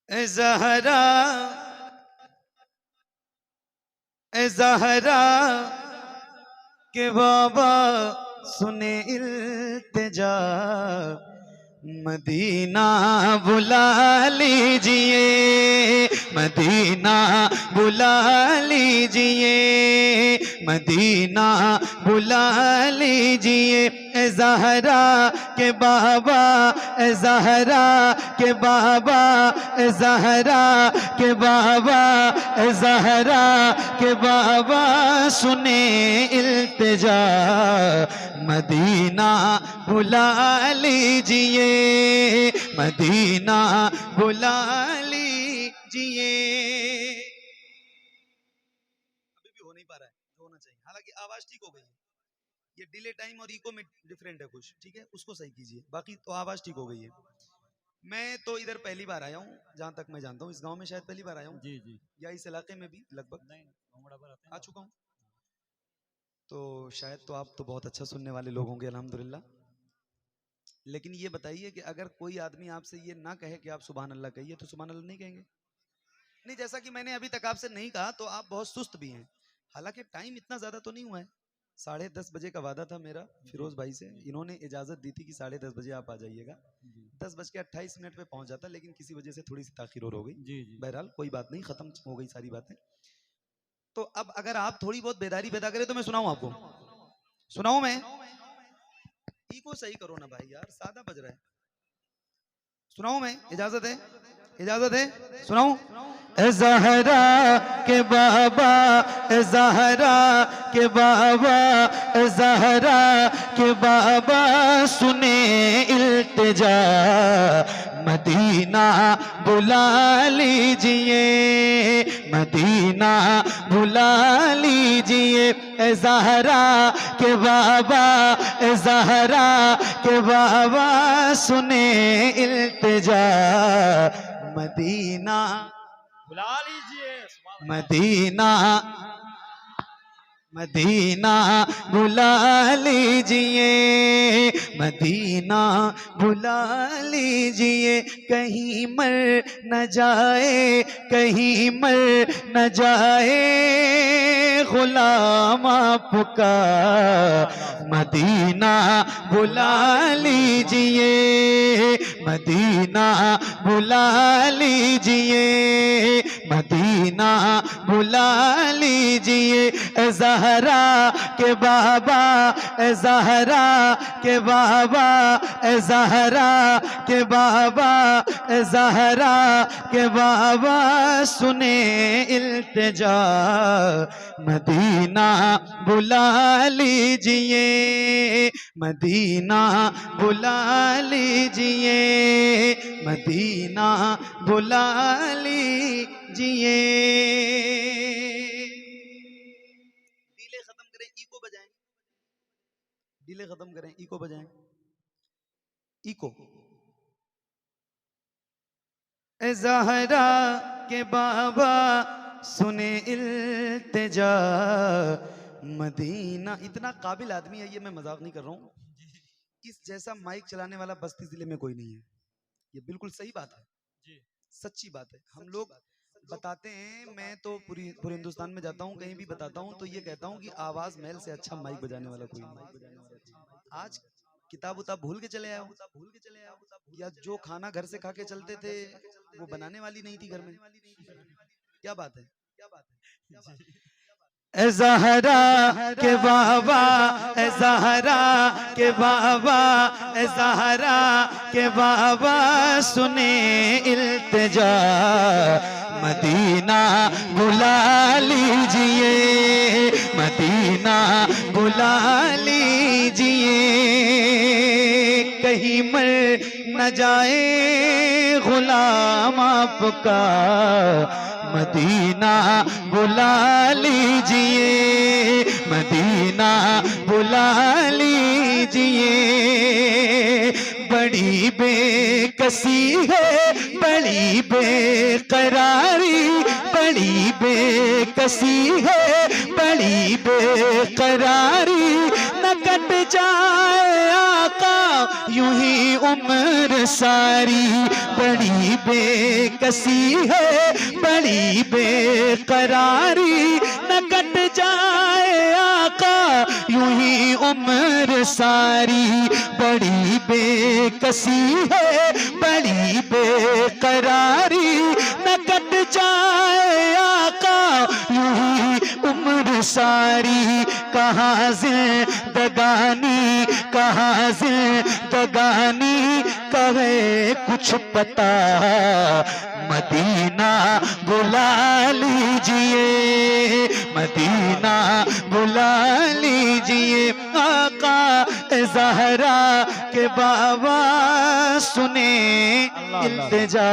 ए ज़हरा, ए ज़हरा के बाबा सुने इल्तिजा, मदीना बुला लीजिए, मदीना बुला लीजिए, मदीना बुला लीजिए। ए ज़हरा के बाबा, ए ज़हरा के बाबा, ए ज़हरा के बाबा, ए ज़हरा के बाबा सुने इल्तिजा, मदीना बुला लीजिए, मदीना बुला लीजिए। अभी भी हो नहीं पा रहा है, होना चाहिए। हालांकि आवाज ठीक हो गई है, ये डिले टाइम और इको में डिफरेंट है कुछ, ठीक है, उसको सही कीजिए। बाकी तो आवाज ठीक हो गई है। मैं तो इधर पहली बार आया हूँ, जहाँ तक मैं जानता हूँ। इस गांव में शायद पहली बार आया हूँ जी जी, या इस इलाके में भी लगभग आ चुका हूँ। तो शायद तो आप तो बहुत अच्छा सुनने वाले लोग होंगे, अल्हम्दुलिल्लाह। लेकिन ये बताइए कि अगर कोई आदमी आपसे ये ना कहे कि आप सुभान अल्लाह कहिए, तो सुभान अल्लाह नहीं कहेंगे? नहीं, जैसा कि मैंने अभी तक आपसे नहीं कहा तो आप बहुत सुस्त भी हैं। हालांकि टाइम इतना ज्यादा तो नहीं हुआ है। 10:30 बजे का वादा था मेरा फिरोज भाई से, इन्होंने इजाजत दी थी कि 10:30 बजे आप आ जाइएगा। 10:28 पे पहुंच जाता, लेकिन किसी वजह से थोड़ी सी ताखिर और हो गई। जी जी। बहरहाल कोई बात नहीं, खत्म हो गई सारी बातें। तो अब अगर आप थोड़ी बहुत बेदारी पैदा करें तो मैं सुनाऊं आपको? सुनाऊं मैं? इको सही करो ना भाई यार, सादा बज रहा है। सुनाऊं मैं? इजाजत है? इजाजत है? सुनाऊं? ए ज़हरा के बाबा, ए ज़हरा के बाबा, ए ज़हरा के बाबा सुने इल्तिजा, मदीना बुला लीजिए, मदीना बुला लीजिए। ए ज़हरा के बाबा, ए ज़हरा के बाबा सुने इल्तिजा, मदीना बुला लीजिए, मदीना मदीना बुला लीजिए, मदीना बुला लीजिए। कहीं मर न जाए, कहीं मर न जाए गुलाम आपका, मदीना बुला लीजिए, मदीना बुला लीजिए, मदीना बुला लीजिए। ए ज़हरा के बाबा, ए ज़हरा के बाबा, ए ज़हरा के बाबा, ए ज़हरा के बाबा सुने इल्तिजा, मदीना बुला लीजिए, मदीना बुला लीजिए, मदीना बुला लीजिए। डीले खत्म करें, इको बजाएं। डीले खत्म करें, इको बजाएं। इको। ए ज़हरा के बाबा सुने इल्तिजा, मदीना। इतना काबिल आदमी है ये, मैं मजाक नहीं कर रहा हूँ। इस जैसा माइक चलाने वाला बस्ती जिले में कोई नहीं है। ये बिल्कुल सही बात है जी, सच्ची बात है। हम लोग बताते हैं, मैं तो पूरे हिंदुस्तान में जाता हूँ, कहीं भी बताता हूँ तो ये कहता हूँ कि आवाज महल से अच्छा माइक बजाने वाला कोई नहीं। आज किताब उताब भूल के चले आओ, या जो खाना घर से खा के चलते थे वो बनाने वाली नहीं थी घर में। क्या बात है? ए ज़हरा के बाबा, ए ज़हरा के बाबा, ए ज़हरा के बाबा सुने इल्तिजा, मदीना बुला लीजिए, मदीना बुला लीजिए। कहीं मर न जाए गुलाम आपका, मदीना बुला लीजिए, मदीना बुला लीजिए। बड़ी बेकसी है, बड़ी बेकरारी, बड़ी बेकसी है, बड़ी बेकरारी, न कट जाए आका यूं ही उम्र सारी बड़ी बेकसी है, बड़ी बेकरारी न कट जाए आका, यूं ही उम्र सारी बड़ी बेकसी है, बड़ी बेकरारी न कट जाए आका, यूं ही उम्र सारी। कहाँ जिंदगानी, कहाँ जिंदगानी, कहे कुछ पता, मदीना बुला लीजिए, मदीना बुला लीजिए। आका ज़हरा के बाबा सुने इल्तिजा,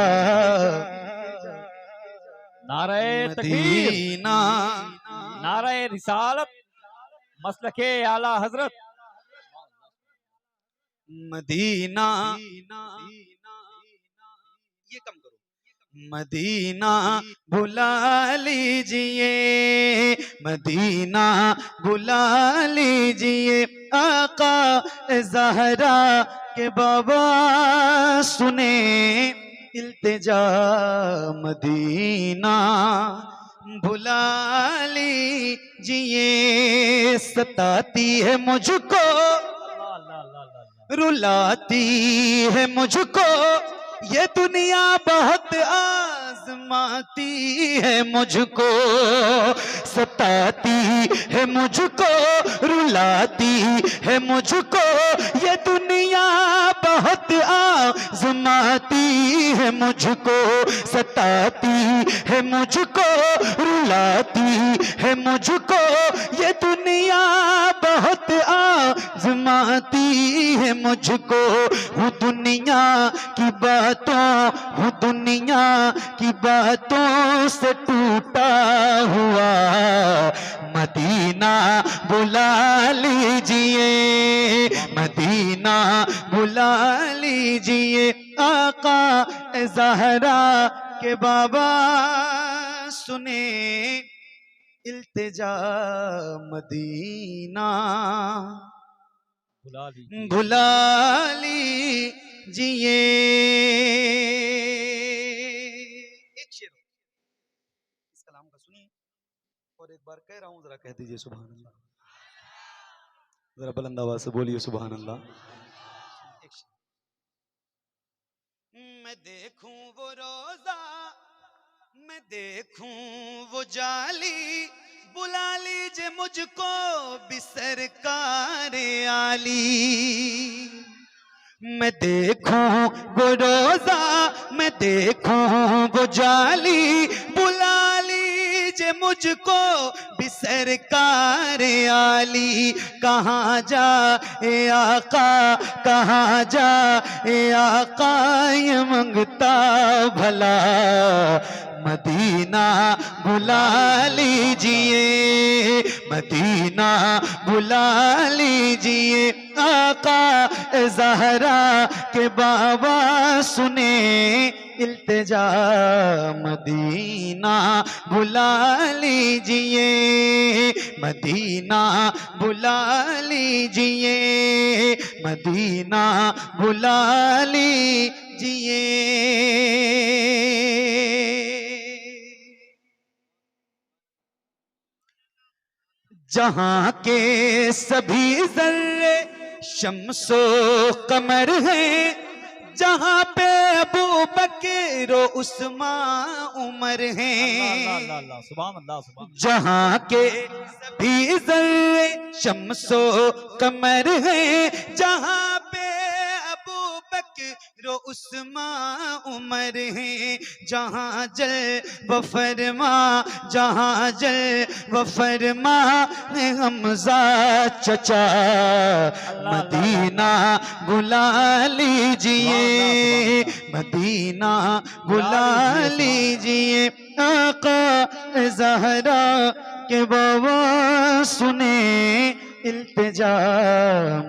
नारे तकबीर, मदीना, नारे रिसालत, मसलके आला हजरत। मदीना, ये कम करो, मदीना बुला लीजिए, मदीना बुला लीजिए। आका ज़हरा के बाबा सुने इल्तिजा, मदीना बुला लीजिए। सताती है मुझको, रुलाती है मुझको, ये दुनिया बहुत आजमाती है मुझको, सताती है मुझको, रुलाती है मुझको, ये दुनिया बहुत आजमाती है मुझको, सताती है मुझको, रुलाती है मुझको, ये दुनिया बहुत आजमाती है मुझको। हूँ दुनिया की बातों, हूँ दुनिया की बातों से टूटा हुआ, मदीना बुला लीजिए, मदीना बुला लीजिए। आका ज़हरा के बाबा सुने इल्तिजा, मदीना बुला लीजिए, बुला लीजिए। एक शेर इस कलाम का सुनिए और एक बार कह रहा हूं, जरा कह दीजिए सुभान अल्लाह, जरा बुलंद आवाज से बोलिए सुभान अल्लाह। मैं देखूं वो रोजा, मैं देखूं वो जाली, बुला लीजिए मुझको भी सरकार आली। मैं देखूं वो रोजा, मैं देखूं वो जाली, बुला लीजिए मुझको भी सरकार आली। कहाँ जा ए आका, कहाँ जा ए आका, ये मंगता भला, मदीना बुला लीजिए, मदीना बुला लीजिए। आका ज़हरा के बाबा सुने इल्तिजा, मदीना बुला लीजिए, मदीना बुला लीजिए, मदीना बुला लीजिए। जहां के सभी ज़र्रे शम्सो कमर हैं, जहां पे अबू बकर व उस्मान उमर हैं, सुभान अल्लाह, सुभान। जहां के सभी ज़र्रे शम्सो कमर हैं, जहां पे अबू बकर व उस्मान उमर हैं, जहां जल व फरमा, जहां जल व फरमा हमजा चचा, मदीना बुला लीजिए, मदीना बुला लीजिए। आका ज़हरा के बाबा सुने इल्तिजा,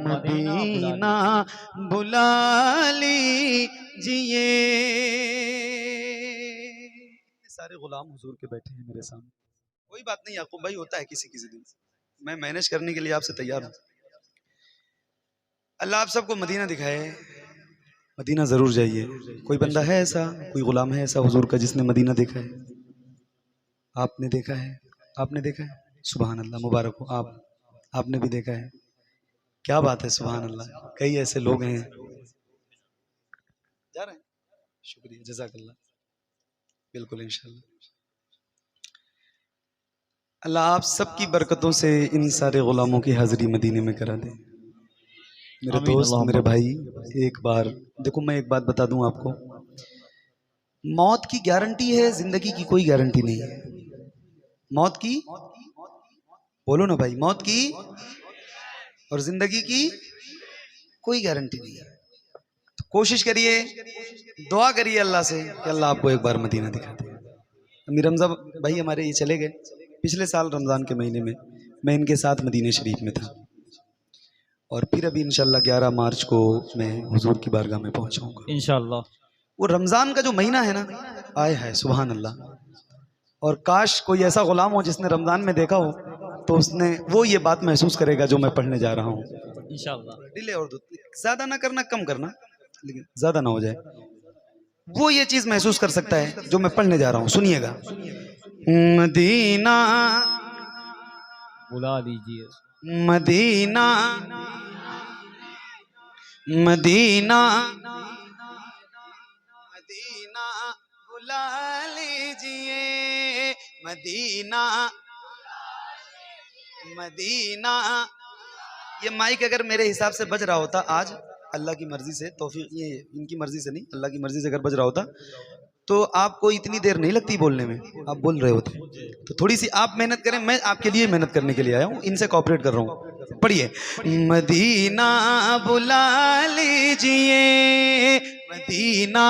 मदीना बुला लीजिए। सारे गुलाम हुजूर के बैठे हैं मेरे सामने, कोई बात नहीं याकूब भाई, होता है किसी किसी दिन, मैं मैनेज करने के लिए आपसे तैयार हूं। अल्लाह आप सबको मदीना दिखाए, मदीना जरूर जाइए। कोई बंदा है ऐसा, कोई गुलाम है ऐसा हुजूर का जिसने मदीना देखा है? आपने देखा है? आपने देखा है? सुभान अल्लाह, मुबारक हो आप, आपने भी देखा है। क्या बात है, सुभान अल्लाह। कई ऐसे लोग हैं। जा रहे हैं, शुक्रिया, जज़ाकल्लाह। बिल्कुल इंशाल्लाह। अल्लाह आप सबकी बरकतों से इन सारे गुलामों की हाजिरी मदीने में करा दे। मेरे आमीन दोस्त, अल्लाहुम्मा मेरे भाई, एक बार देखो, मैं एक बात बता दूं आपको, मौत की गारंटी है, जिंदगी की कोई गारंटी नहीं है। मौत की, बोलो ना भाई, मौत की और जिंदगी की कोई गारंटी नहीं है। तो कोशिश करिए, दुआ करिए अल्लाह से कि अल्लाह आपको एक बार मदीना दिखा दे। अमीर रमजा भाई हमारे ये चले गए पिछले साल रमजान के महीने में, मैं इनके साथ मदीने शरीफ में था, और फिर अभी इंशाल्लाह 11 मार्च को मैं हुजूर की बारगाह में पहुंचाऊंगा इंशाअल्लाह। वो रमजान का जो महीना है ना, आए है सुभान अल्लाह। और काश कोई ऐसा गुलाम हो जिसने रमजान में देखा हो, तो उसने वो ये बात महसूस करेगा जो मैं पढ़ने जा रहा हूँ। इंशाअल्लाह। डिले और दो, ज्यादा ना करना, कम करना, लेकिन ज्यादा ना हो जाए। वो ये चीज महसूस कर सकता है जो मैं पढ़ने जा रहा हूँ। सुनिएगा। मदीना बुला लीजिए। मदीना मदीना मदीना बुला लीजिए, मदीना मदीना। ये माइक अगर मेरे हिसाब से बज रहा होता आज, अल्लाह की मर्जी से, तौफीक, ये इनकी मर्जी से नहीं, अल्लाह की मर्जी से अगर बज रहा होता, तो आपको इतनी देर नहीं लगती बोलने में, आप बोल रहे होते। तो थोड़ी सी आप मेहनत करें, मैं आपके लिए मेहनत करने के लिए आया हूँ, इनसे कॉपरेट कर रहा हूँ। पढ़िए। मदीना बुला लीजिए, मदीना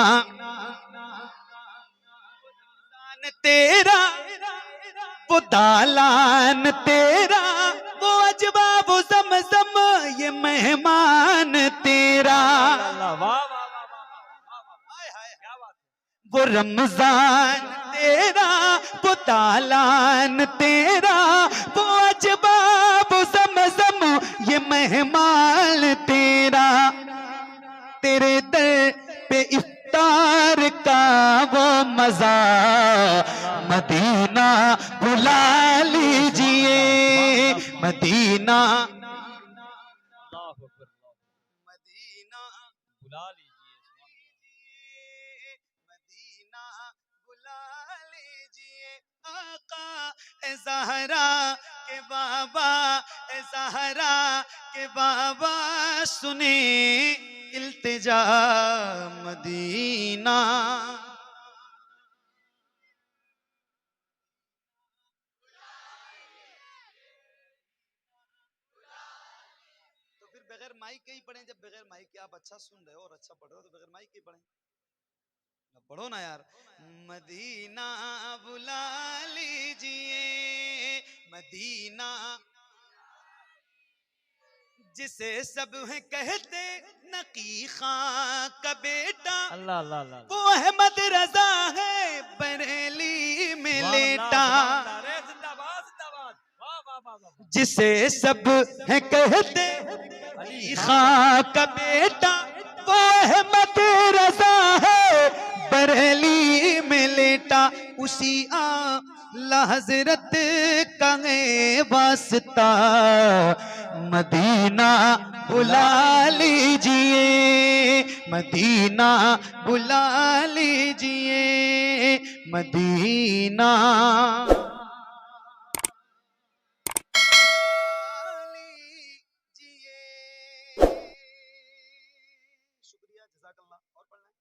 तेरा, वो दालान तेरा, वो अजवा, वो ज़मज़म, ये मेहमान तेरा, वो रमजान तेरा, वो दालान तेरा, वो अजवा, वो ज़मज़म, ये मेहमान तेरा। तेरे दर पे इफ्तार का वो मजा, मदीना बुला लीजिए, मदीना मदीना बुला लीजिए। मदीना बुला लीजिए। आका ए ज़हरा के बाबा, ए ज़हरा के बाबा, सुने इल्तिजा मदीना। तो फिर बगैर माइक के ही पढ़ें, जब बगैर माइक के आप अच्छा सुन रहे हो और अच्छा पढ़ रहे हो, तो बगैर माइक के ही पढ़ें। पढ़ो ना यार। मदीना बुला लीजिए, मदीना जिसे सब है कहते नकी खां का बेटा, अल्लाह अल्लाह अल्लाह। वो अहमद रजा है बरेली में लेटा। जिसे सब है कहते अली खां का बेटा, वो अहमद रजा है बरेली में लेटा। उसी आला हजरत का है वास्ता, मदीना बुला लीजिए, मदीना बुला लीजिए, मदीना लीजिए। शुक्रिया, जज़ाकल्लाह। और पढ़ना है।